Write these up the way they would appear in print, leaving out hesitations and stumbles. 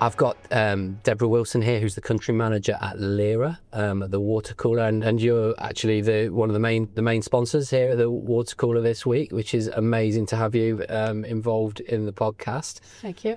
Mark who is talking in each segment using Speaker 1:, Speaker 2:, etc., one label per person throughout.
Speaker 1: I've got Deborah Wilson here, who's the country manager at Lyra, at the water cooler, and you're actually one of the main sponsors here at the water cooler this week, which is amazing to have you involved in the podcast.
Speaker 2: Thank you.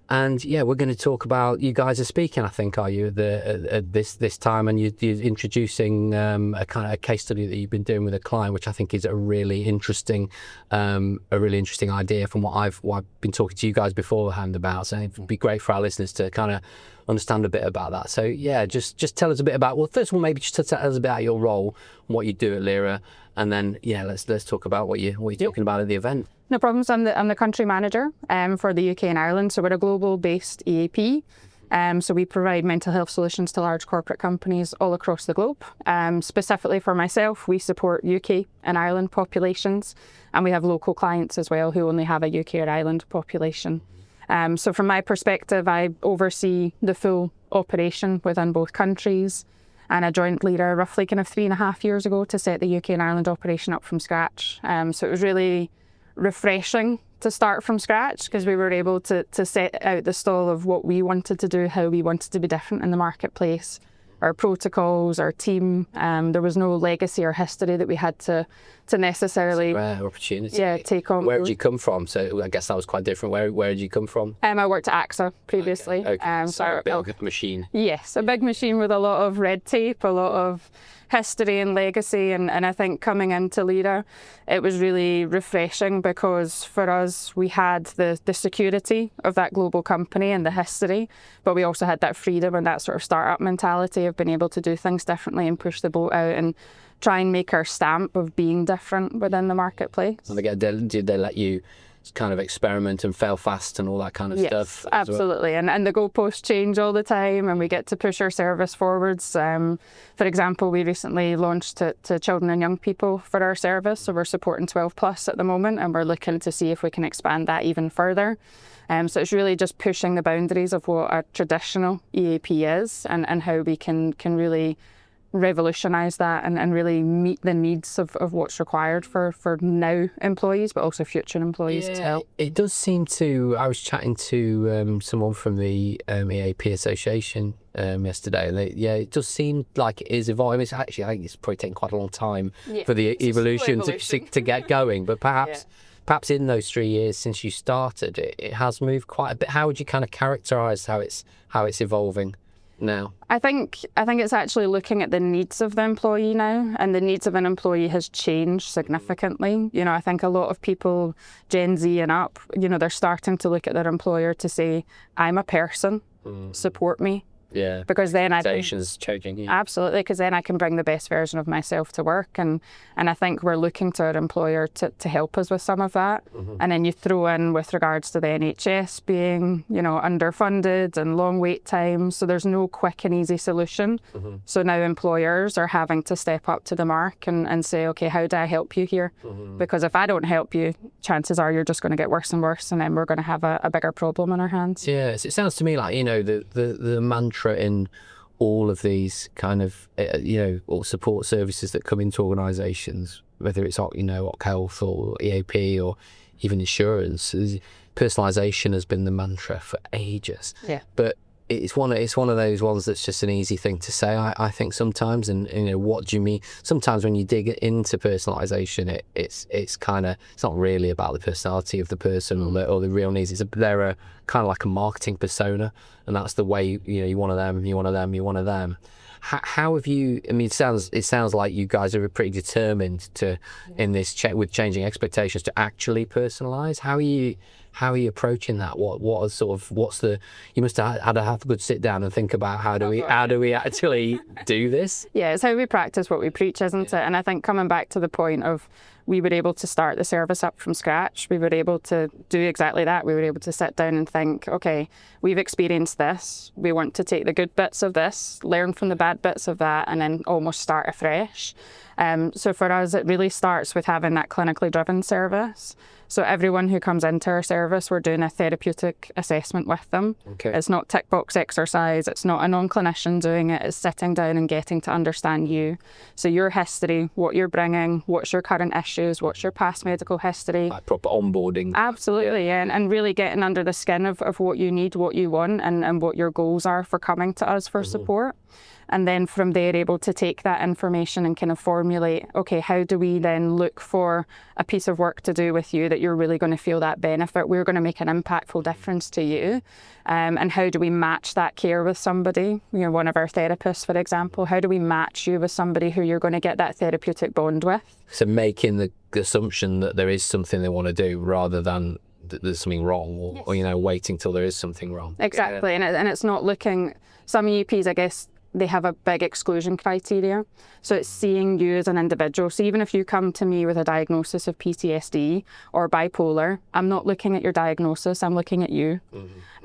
Speaker 1: And yeah, we're going to talk about, you guys are speaking, I think, are you, this time, and you're introducing a kind of a case study that you've been doing with a client, which I think is a really interesting idea from what I've been talking to you guys beforehand about. So it'd be great for our listeners to kind of understand a bit about that. So yeah, just tell us a bit about, well, first of all, maybe just tell us about your role and what you do at Lyra, and then yeah, let's talk about what you're talking about at the event.
Speaker 2: No problems. I'm the country manager for the UK and Ireland. So we're a global-based EAP. So we provide mental health solutions to large corporate companies all across the globe. Specifically for myself, we support UK and Ireland populations, and we have local clients as well who only have a UK or Ireland population. So from my perspective, I oversee the full operation within both countries. And I joined Lyra roughly kind of 3.5 years ago to set the UK and Ireland operation up from scratch. So it was really refreshing to start from scratch, because we were able to set out the stall of what we wanted to do, how we wanted to be different in the marketplace, our protocols, our team. There was no legacy or history that we had to necessarily
Speaker 1: rare opportunity.
Speaker 2: Yeah, take on.
Speaker 1: Where did you come from? So I guess that was quite different. Where did you come from?
Speaker 2: I worked at AXA previously.
Speaker 1: Okay. So a big machine.
Speaker 2: Yes, a big machine with a lot of red tape, a lot of history and legacy, and I think coming into Lyra, it was really refreshing, because for us we had the security of that global company and the history, but we also had that freedom and that sort of startup mentality of being able to do things differently and push the boat out and try and make our stamp of being different within the marketplace.
Speaker 1: And did they let you kind of experiment and fail fast and all that kind of stuff?
Speaker 2: Yes, absolutely. Well? And the goalposts change all the time, and we get to push our service forwards. For example, we recently launched to children and young people for our service, so we're supporting 12 plus at the moment, and we're looking to see if we can expand that even further. So it's really just pushing the boundaries of what a traditional EAP is, and how we can really revolutionise that and really meet the needs of what's required for now employees, but also future employees as well.
Speaker 1: It does seem to, I was chatting to someone from the EAP Association yesterday, and it does seem like it is evolving. I think it's probably taken quite a long time for the evolution to get going, but perhaps in those 3 years since you started, it has moved quite a bit. How would you kind of characterise how it's evolving now?
Speaker 2: I think it's actually looking at the needs of the employee now, and the needs of an employee has changed significantly. You know, I think a lot of people, Gen Z and up, you know, they're starting to look at their employer to say, I'm a person, support me.
Speaker 1: Yeah,
Speaker 2: because then
Speaker 1: expectations changing. Yeah.
Speaker 2: Absolutely, because then I can bring the best version of myself to work, and I think we're looking to our employer to help us with some of that. And then you throw in with regards to the NHS being, you know, underfunded and long wait times, so there's no quick and easy solution. So now employers are having to step up to the mark and say, okay, how do I help you here? Because if I don't help you, chances are you're just going to get worse and worse, and then we're going to have a bigger problem on our hands.
Speaker 1: Yes, it sounds to me like, you know, the mantra in all of these kind of all support services that come into organisations, whether it's, you know, health or EAP or even insurance, personalisation has been the mantra for ages.
Speaker 2: Yeah. But
Speaker 1: it's one of those ones that's just an easy thing to say, I think sometimes, and you know, what do you mean? Sometimes when you dig into personalisation, it's not really about the personality of the person or the real needs. They're a kind of like a marketing persona, and that's the way, you know, you want them. How have you? I mean, it sounds like you guys are pretty determined to in this with changing expectations to actually personalise. How are you approaching that? You must have had a good sit down and think about how do we actually do this?
Speaker 2: Yeah, it's how we practice what we preach, isn't it? And I think coming back to the point of, we were able to start the service up from scratch. We were able to do exactly that. We were able to sit down and think, okay, we've experienced this. We want to take the good bits of this, learn from the bad bits of that, and then almost start afresh. So for us, it really starts with having that clinically driven service. So everyone who comes into our service, we're doing a therapeutic assessment with them.
Speaker 1: Okay.
Speaker 2: It's not tick box exercise. It's not a non-clinician doing it. It's sitting down and getting to understand you. So your history, what you're bringing, what's your current issues, what's your past medical history.
Speaker 1: Like proper onboarding.
Speaker 2: Absolutely, yeah. And really getting under the skin of what you need, what you want, and what your goals are for coming to us for support. And then from there, able to take that information and kind of formulate, okay, how do we then look for a piece of work to do with you that you're really going to feel that benefit? We're going to make an impactful difference to you. And how do we match that care with somebody? You know, one of our therapists, for example, how do we match you with somebody who you're going to get that therapeutic bond with?
Speaker 1: So making the assumption that there is something they want to do rather than there's something wrong or, you know, waiting till there is something wrong.
Speaker 2: Exactly.
Speaker 1: Yeah.
Speaker 2: And it's not looking, some EAPs, I guess, they have a big exclusion criteria. So it's seeing you as an individual. So even if you come to me with a diagnosis of PTSD or bipolar, I'm not looking at your diagnosis, I'm looking at you.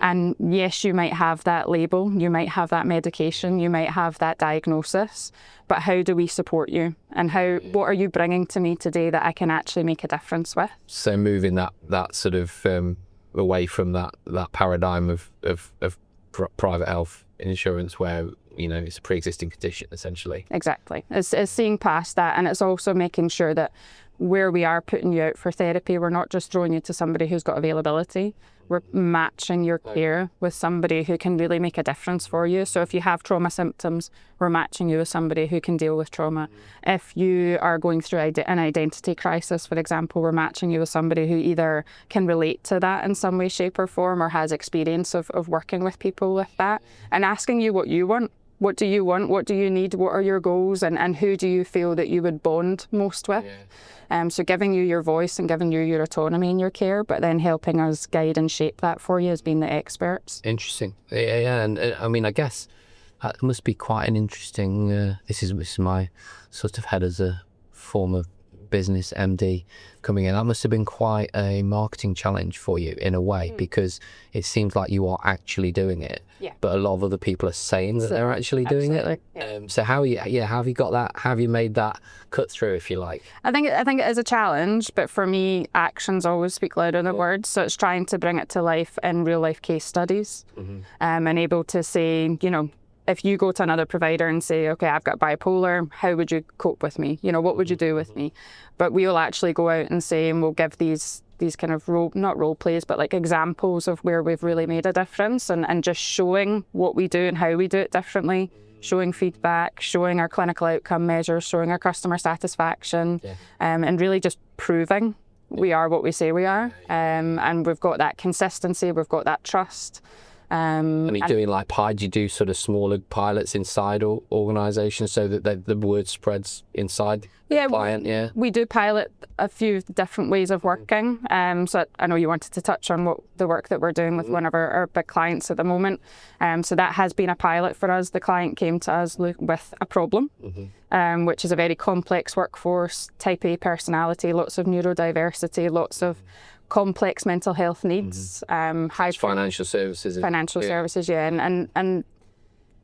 Speaker 2: And yes, you might have that label, you might have that medication, you might have that diagnosis, but how do we support you? And what are you bringing to me today that I can actually make a difference with?
Speaker 1: So moving that sort of away from that paradigm of private health insurance where, you know, it's a pre-existing condition essentially.
Speaker 2: Exactly. It's seeing past that, and it's also making sure that where we are putting you out for therapy, we're not just throwing you to somebody who's got availability. We're matching your care with somebody who can really make a difference for you. So if you have trauma symptoms, we're matching you with somebody who can deal with trauma. If you are going through an identity crisis, for example, we're matching you with somebody who either can relate to that in some way, shape or form, or has experience of working with people with that, and asking you what you want. What do you want? What do you need? What are your goals? And who do you feel that you would bond most with? So giving you your voice and giving you your autonomy in your care, but then helping us guide and shape that for you as being the experts.
Speaker 1: Interesting. Yeah. And I mean, I guess that must be quite an interesting, this is my sort of head as a former business MD coming in. That must have been quite a marketing challenge for you in a way, because it seems like you are actually doing it.
Speaker 2: Yeah.
Speaker 1: But a lot of other people are saying that they're actually doing it.
Speaker 2: Yeah.
Speaker 1: So how have you got that? How have you made that cut through, if you like?
Speaker 2: I think it is a challenge, but for me, actions always speak louder than words. So it's trying to bring it to life in real life case studies, and able to say, you know, if you go to another provider and say, okay, I've got bipolar, how would you cope with me? You know, what would you do with me? But we'll actually go out and say, and we'll give these kind of not role plays, but like examples of where we've really made a difference, and just showing what we do and how we do it differently, showing feedback, showing our clinical outcome measures, showing our customer satisfaction, and really just proving we are what we say we are. And we've got that consistency, we've got that trust.
Speaker 1: And you're doing like do you do sort of smaller pilots inside organisations so that the word spreads inside the client?
Speaker 2: We do pilot a few different ways of working. So I know you wanted to touch on the work that we're doing with one of our big clients at the moment. So that has been a pilot for us. The client came to us with a problem, which is a very complex workforce, type A personality, lots of neurodiversity, lots of complex mental health needs, high
Speaker 1: financial services,
Speaker 2: and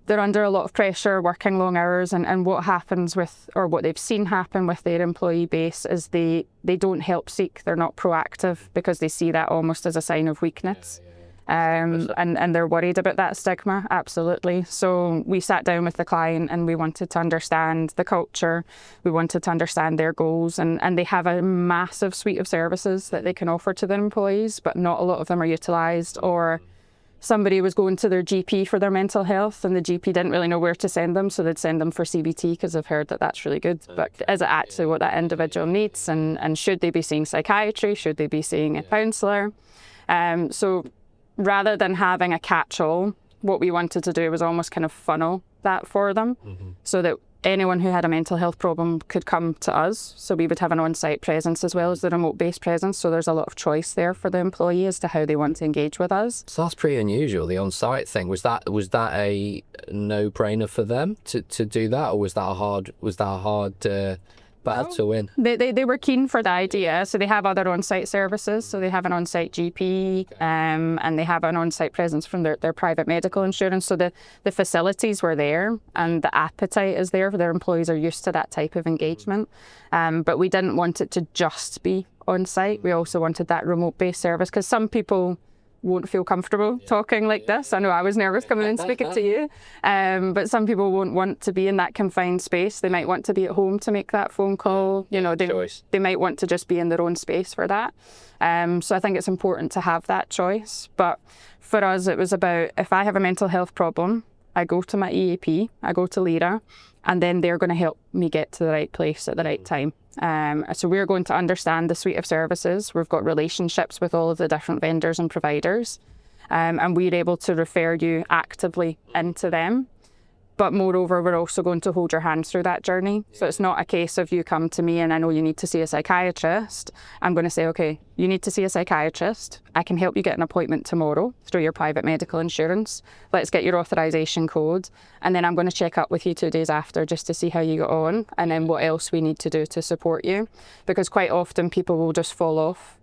Speaker 2: they're under a lot of pressure, working long hours, and what happens with, or what they've seen happen with their employee base is they don't help seek, they're not proactive, because they see that almost as a sign of weakness. And they're worried about that stigma, absolutely. So we sat down with the client and we wanted to understand the culture, we wanted to understand their goals, and they have a massive suite of services that they can offer to their employees, but not a lot of them are utilised. Or somebody was going to their GP for their mental health and the GP didn't really know where to send them, so they'd send them for CBT because they've heard that that's really good. But is it actually what that individual needs? And should they be seeing psychiatry? Should they be seeing a counsellor? So rather than having a catch-all, what we wanted to do was almost kind of funnel that for them, so that anyone who had a mental health problem could come to us. So we would have an on-site presence as well as the remote-based presence. So there's a lot of choice there for the employee as to how they want to engage with us.
Speaker 1: So that's pretty unusual, the on-site thing. Was that a no-brainer for them to do that, or was that a hard bad to win.
Speaker 2: They were keen for the idea. So they have other on-site services. So they have an on-site GP, and they have an on-site presence from their private medical insurance. So the facilities were there, and the appetite is there for their employees are used to that type of engagement. But we didn't want it to just be on-site. We also wanted that remote-based service, because some people won't feel comfortable talking like this. I know I was nervous coming in speaking to you, but some people won't want to be in that confined space. They might want to be at home to make that phone call. You know, they might want to just be in their own space for that. So I think it's important to have that choice. But for us, it was about, if I have a mental health problem, I go to my EAP, I go to Lyra, and then they're going to help me get to the right place at the right time. So we're going to understand the suite of services. We've got relationships with all of the different vendors and providers, and we're able to refer you actively into them. But moreover, we're also going to hold your hand through that journey. So it's not a case of you come to me and I know you need to see a psychiatrist. I'm going to say, okay, you need to see a psychiatrist. I can help you get an appointment tomorrow through your private medical insurance. Let's get your authorization code. And then I'm going to check up with you 2 days after just to see how you got on, and then what else we need to do to support you. Because quite often people will just fall off.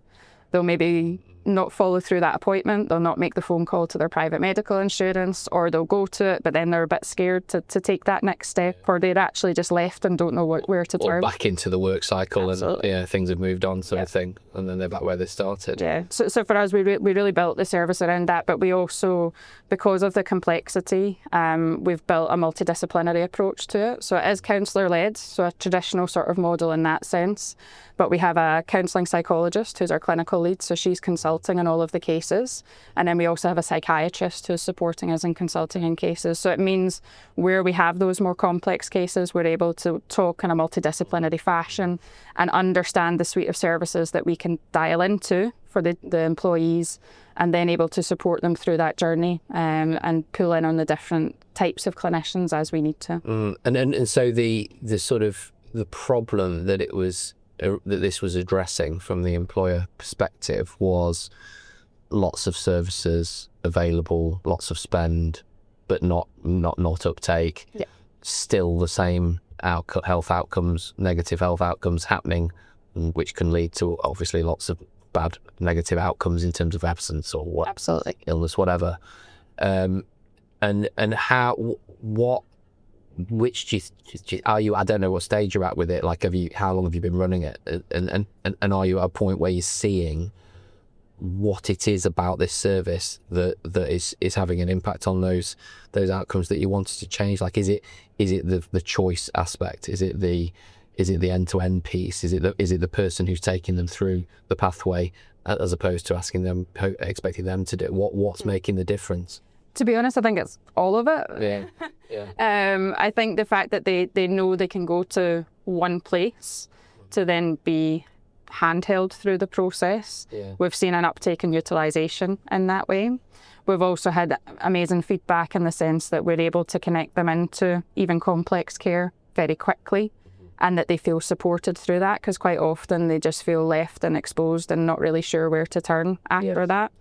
Speaker 2: They'll maybe not follow through that appointment, they'll not make the phone call to their private medical insurance, or they'll go to it but then they're a bit scared to take that next step, or they're actually just left and don't know where to turn.
Speaker 1: Or back into the work cycle.
Speaker 2: Absolutely.
Speaker 1: And things have moved on sort of thing, and then they're back where they started.
Speaker 2: Yeah, so for us, we really built the service around that, but we also, because of the complexity, we've built a multidisciplinary approach to it. So it is counsellor-led, so a traditional sort of model in that sense, but we have a counselling psychologist who's our clinical lead, so she's consulting on all of the cases, and then we also have a psychiatrist who's supporting us in consulting in cases. So it means where we have those more complex cases, we're able to talk in a multidisciplinary fashion and understand the suite of services that we can dial into for the employees, and then able to support them through that journey, and pull in on the different types of clinicians as we need to.
Speaker 1: And so the sort of the problem that that this was addressing from the employer perspective was lots of services available, lots of spend, but not uptake.
Speaker 2: Yeah.
Speaker 1: Still the same health outcomes, negative health outcomes happening, which can lead to obviously lots of bad negative outcomes in terms of absence or
Speaker 2: Absolutely.
Speaker 1: illness, whatever. And which do you, are you? I don't know what stage you're at with it. Like, how long have you been running it? And are you at a point where you're seeing what it is about this service that is having an impact on those outcomes that you wanted to change? Like, is it the choice aspect? Is it the end-to-end piece? Is it the person who's taking them through the pathway, as opposed to expecting them to do it? What's making the difference?
Speaker 2: To be honest, I think it's all of it.
Speaker 1: Yeah.
Speaker 2: I think the fact that they know they can go to one place to then be handheld through the process.
Speaker 1: Yeah.
Speaker 2: We've seen an uptake in utilisation in that way. We've also had amazing feedback in the sense that we're able to connect them into even complex care very quickly, and that they feel supported through that, because quite often they just feel left and exposed and not really sure where to turn after that.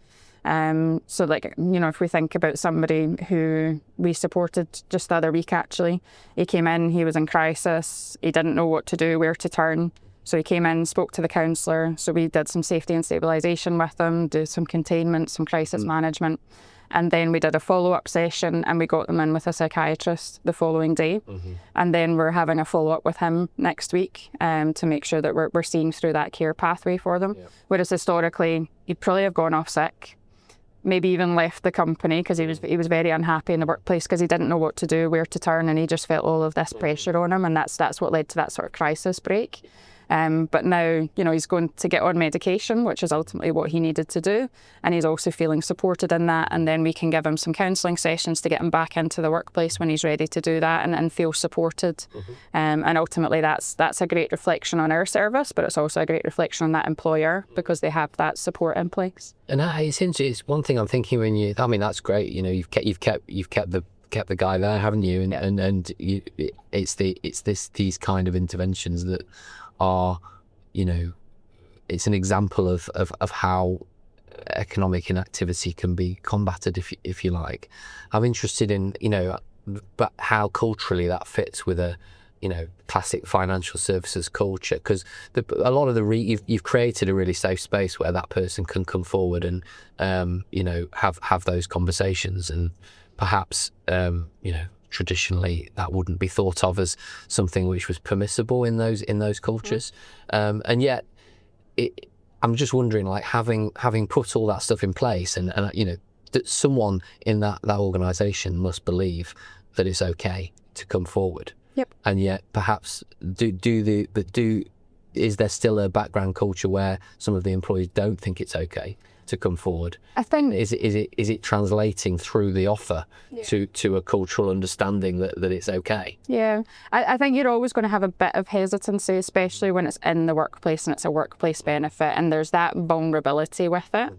Speaker 2: So like, if we think about somebody who we supported just the other week, actually, he came in, he was in crisis, he didn't know what to do, where to turn. So he came in, spoke to the counsellor. So we did some safety and stabilisation with them, do some containment, some crisis management. And then we did a follow-up session, and we got them in with a psychiatrist the following day. And then we're having a follow-up with him next week, to make sure that we're seeing through that care pathway for them. Whereas historically, he'd probably have gone off sick, maybe even left the company because he was very unhappy in the workplace because he didn't know what to do, where to turn, and he just felt all of this pressure on him, and that's what led to that sort of crisis break. But now, he's going to get on medication, which is ultimately what he needed to do. And he's also feeling supported in that. And then we can give him some counselling sessions to get him back into the workplace when he's ready to do that and feel supported. And ultimately, that's a great reflection on our service, but it's also a great reflection on that employer because they have that support in place. And
Speaker 1: it's one thing I'm thinking that's great. You've kept the guy there, haven't you? And it's these kind of interventions that are, it's an example of how economic inactivity can be combated, if you like. I'm interested in, but how culturally that fits with a classic financial services culture, because a lot of you've created a really safe space where that person can come forward and have those conversations, and perhaps traditionally that wouldn't be thought of as something which was permissible in those cultures, and yet I'm just wondering, like, having put all that stuff in place, and that someone in that organisation must believe that it's okay to come forward.
Speaker 2: Yep.
Speaker 1: And yet, perhaps is there still a background culture where some of the employees don't think it's okay to come forward?
Speaker 2: I think
Speaker 1: is it translating through the offer to a cultural understanding that it's okay?
Speaker 2: Yeah, I think you're always going to have a bit of hesitancy, especially when it's in the workplace and it's a workplace benefit, and there's that vulnerability with it.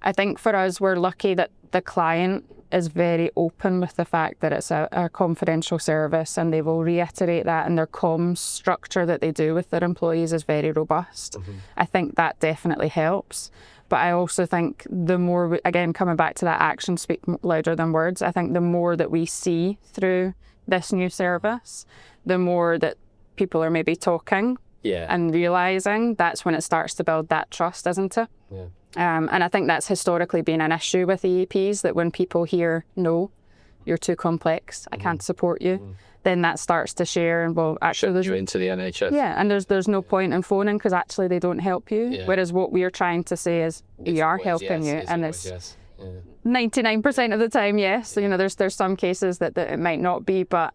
Speaker 2: I think for us, we're lucky that the client is very open with the fact that it's a confidential service, and they will reiterate that, and their comms structure that they do with their employees is very robust. I think that definitely helps. But I also think the more, again, coming back to that actions speak louder than words, I think the more that we see through this new service, the more that people are maybe talking and realising, that's when it starts to build that trust, isn't it?
Speaker 1: Yeah.
Speaker 2: And I think that's historically been an issue with EAPs, that when people hear, no, you're too complex, I can't support you, then that starts to share, and well, actually there's
Speaker 1: into the NHS.
Speaker 2: Yeah, and there's no point in phoning, because actually they don't help you.
Speaker 1: Yeah.
Speaker 2: Whereas what we are trying to say is we are helping you, and it's 99% of the time, yes. So, there's some cases that it might not be, but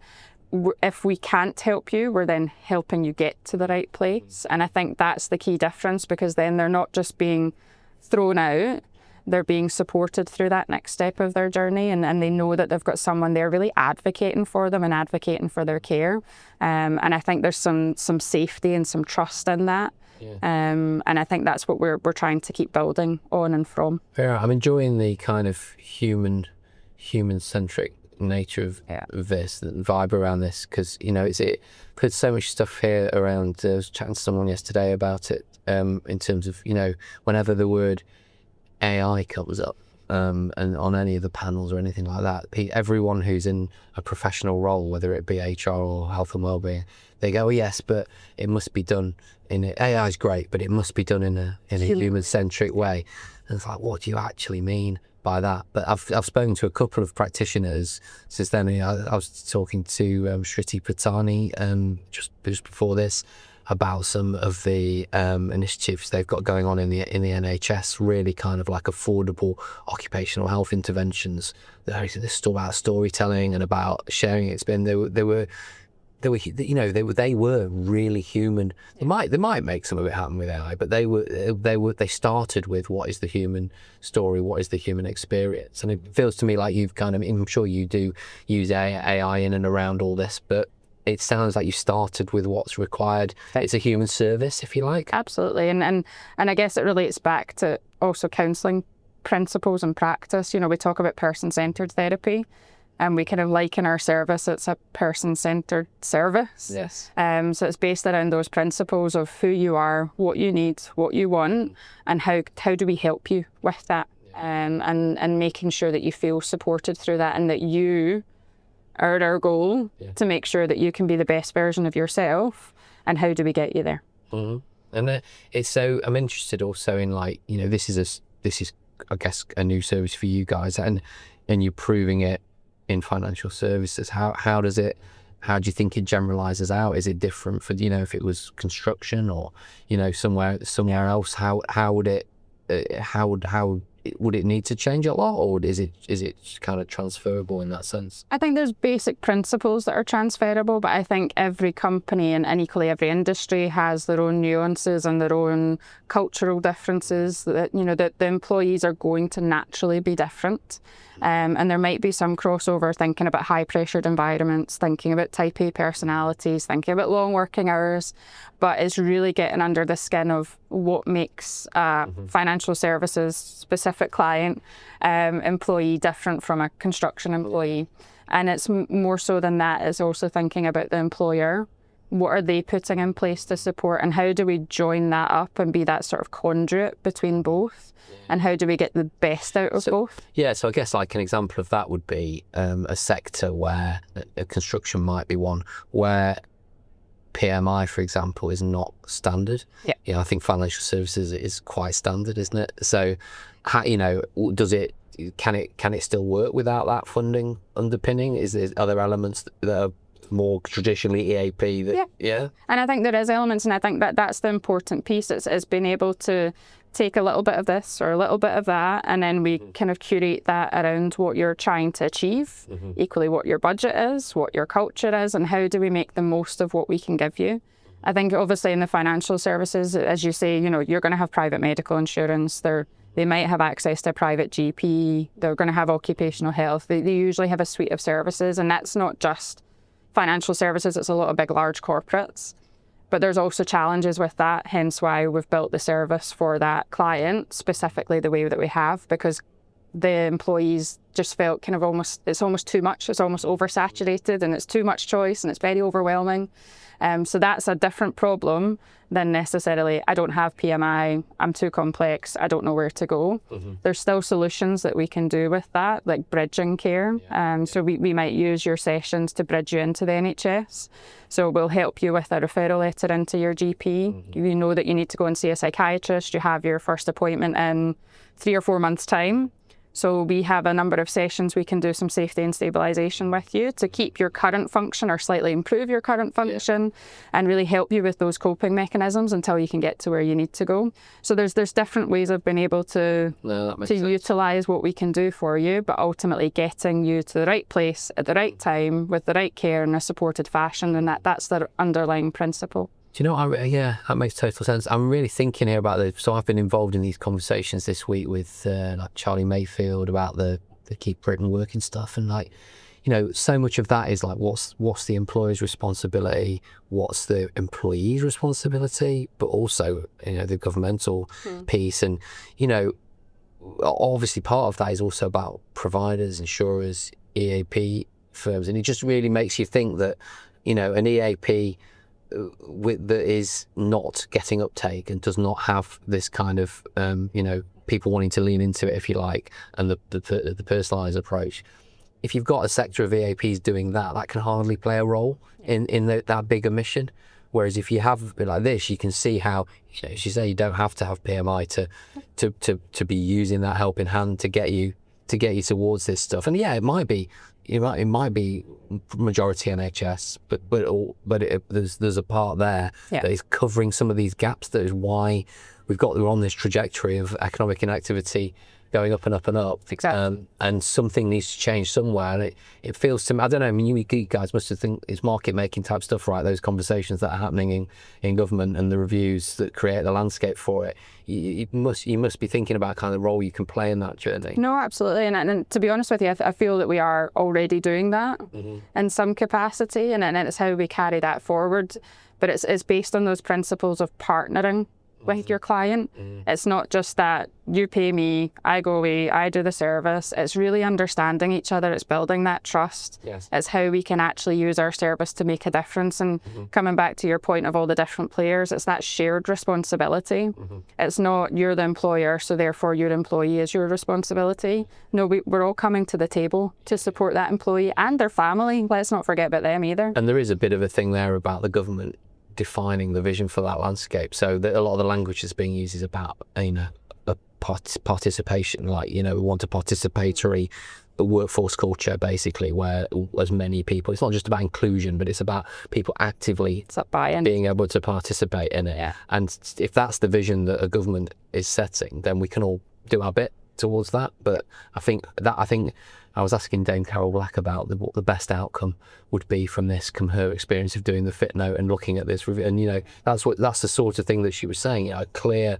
Speaker 2: if we can't help you, we're then helping you get to the right place. And I think that's the key difference, because then they're not just being thrown out, they're being supported through that next step of their journey, and they know that they've got someone there really advocating for them and advocating for their care. And I think there's some safety and some trust in that.
Speaker 1: Yeah.
Speaker 2: And I think that's what we're trying to keep building on and from.
Speaker 1: Fair. I'm enjoying the kind of human-centric nature of this, the vibe around this, because there's so much stuff here around. I was chatting to someone yesterday about it, in terms of whenever the word AI comes up, and on any of the panels or anything like that, everyone who's in a professional role, whether it be HR or health and wellbeing, they go, oh, yes, but it must be done AI is great, but it must be done in a human-centric way. And it's like, what do you actually mean by that? But I've spoken to a couple of practitioners since then. I was talking to Shriti Pratani just before this about some of the initiatives they've got going on in the NHS, really kind of like affordable occupational health interventions. There's still about storytelling and about sharing experience. They were really human. They might make some of it happen with AI, but they started with what is the human story, what is the human experience. And it feels to me like you've kind of, I'm sure you do use AI in and around all this, but it sounds like you started with what's required. It's a human service, if you like.
Speaker 2: Absolutely, and I guess it relates back to also counselling principles and practice. We talk about person-centred therapy, and we kind of liken our service, it's a person-centred service.
Speaker 1: Yes.
Speaker 2: So it's based around those principles of who you are, what you need, what you want, and how do we help you with that, and making sure that you feel supported through that, and that you are our goal to make sure that you can be the best version of yourself, and how do we get you there?
Speaker 1: Mm-hmm. And it's so, I'm interested also in, like, this is I guess a new service for you guys, and you're proving it in financial services. How do you think it generalizes out? Is it different for if it was construction or somewhere else? How would it need to change a lot, or is it kind of transferable in that sense?
Speaker 2: I think there's basic principles that are transferable, but I think every company and equally every industry has their own nuances and their own cultural differences that that the employees are going to naturally be different. And there might be some crossover, thinking about high pressured environments, thinking about type A personalities, thinking about long working hours, but it's really getting under the skin of what makes a financial services specific client employee different from a construction employee. And it's more so than that, it's also thinking about the employer. What are they putting in place to support, and how do we join that up and be that sort of conduit between both? And how do we get the best out of both? Yeah,
Speaker 1: so I guess like an example of that would be a sector where a construction might be one where PMI, for example, is not standard.
Speaker 2: Yeah.
Speaker 1: You know, I think financial services is quite standard, isn't it? So, how, you know, can it still work without that funding underpinning? Is there other elements that are more traditionally EAP? Yeah.
Speaker 2: And I think there is elements, and I think that's the important piece. Is being able to take a little bit of this or a little bit of that, and then we kind of curate that around what you're trying to achieve, equally what your budget is, what your culture is, and how do we make the most of what we can give you. I think obviously in the financial services, as you say, you know, you're going to have private medical insurance. They might have access to a private GP. They're going to have occupational health. They usually have a suite of services, and that's not just financial services. It's a lot of big, large corporates. But there's also challenges with that, hence why we've built the service for that client, specifically the way that we have, because the employees just felt kind of it's almost too much. It's almost oversaturated, and it's too much choice, and it's very overwhelming. So that's a different problem than necessarily, I don't have PMI, I'm too complex, I don't know where to go. There's still solutions that we can do with that, like bridging care. So we might use your sessions to bridge you into the NHS. So we'll help you with a referral letter into your GP. You know that you need to go and see a psychiatrist. You have your first appointment in 3 or 4 months' time. So we have a number of sessions we can do some safety and stabilisation with you to keep your current function or slightly improve your current function and really help you with those coping mechanisms until you can get to where you need to go. So there's different ways of being able to utilise what we can do for you, but ultimately getting you to the right place at the right time with the right care in a supported fashion, and that's the underlying principle.
Speaker 1: Do you know, that makes total sense. I'm really thinking here about so I've been involved in these conversations this week with like Charlie Mayfield about the Keep Britain Working stuff, and like, you know, so much of that is like what's the employer's responsibility, what's the employee's responsibility, but also, you know, the governmental piece. And, you know, obviously part of that is also about providers, insurers, EAP firms, and it just really makes you think that, you know, an EAP that is not getting uptake and does not have this kind of you know, people wanting to lean into it, if you like, and the personalised approach. If you've got a sector of EAPs doing that can hardly play a role in that bigger mission. Whereas if you have a bit like this, you can see how, you know, as you say, you don't have to have PMI to be using that helping hand to get you towards this stuff. And yeah, it might be majority NHS, but there's a part there that is covering some of these gaps. That is why we're on this trajectory of economic inactivity going up and up and up.
Speaker 2: Exactly.
Speaker 1: And something needs to change somewhere. And it feels to me, I don't know, I mean, you guys must have think it's market making type stuff, right? Those conversations that are happening in government and the reviews that create the landscape for it. You must be thinking about kind of the role you can play in that journey.
Speaker 2: No, absolutely. And to be honest with you, I feel that we are already doing that in some capacity, and it's how we carry that forward. But it's based on those principles of partnering with your client. It's not just that you pay me, I go away, I do the service. It's really understanding each other. It's building that trust. It's how we can actually use our service to make a difference. And coming back to your point of all the different players, it's that shared responsibility. It's not you're the employer, so therefore your employee is your responsibility. No, we're all coming to the table to support that employee and their family. Let's not forget about them either.
Speaker 1: And there is a bit of a thing there about the government defining the vision for that landscape. So that a lot of the language that's being used is about, you know, a participation, like, you know, we want a participatory workforce culture, basically, where as many people, it's not just about inclusion, but it's about people actively being able to participate in it. And if that's the vision that a government is setting, then we can all do our bit towards that. But I think I was asking Dame Carol Black about what the best outcome would be from this, from her experience of doing the fit note and looking at this review. And, you know, that's the sort of thing that she was saying, you know, a clear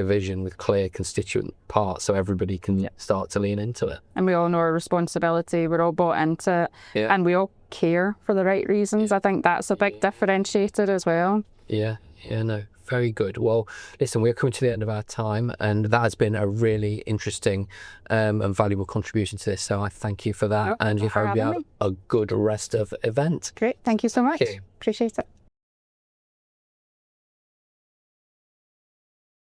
Speaker 1: vision with clear constituent parts, so everybody can start to lean into it. And
Speaker 2: we all know our responsibility. We're all bought into it, and we all care for the right reasons. I think that's a big differentiator as well.
Speaker 1: No, very good. Well, listen, we're coming to the end of our time, and that has been a really interesting and valuable contribution to this. So I thank you for that, and you hope you have a good rest of the event.
Speaker 2: Great, thank you so much. Appreciate it.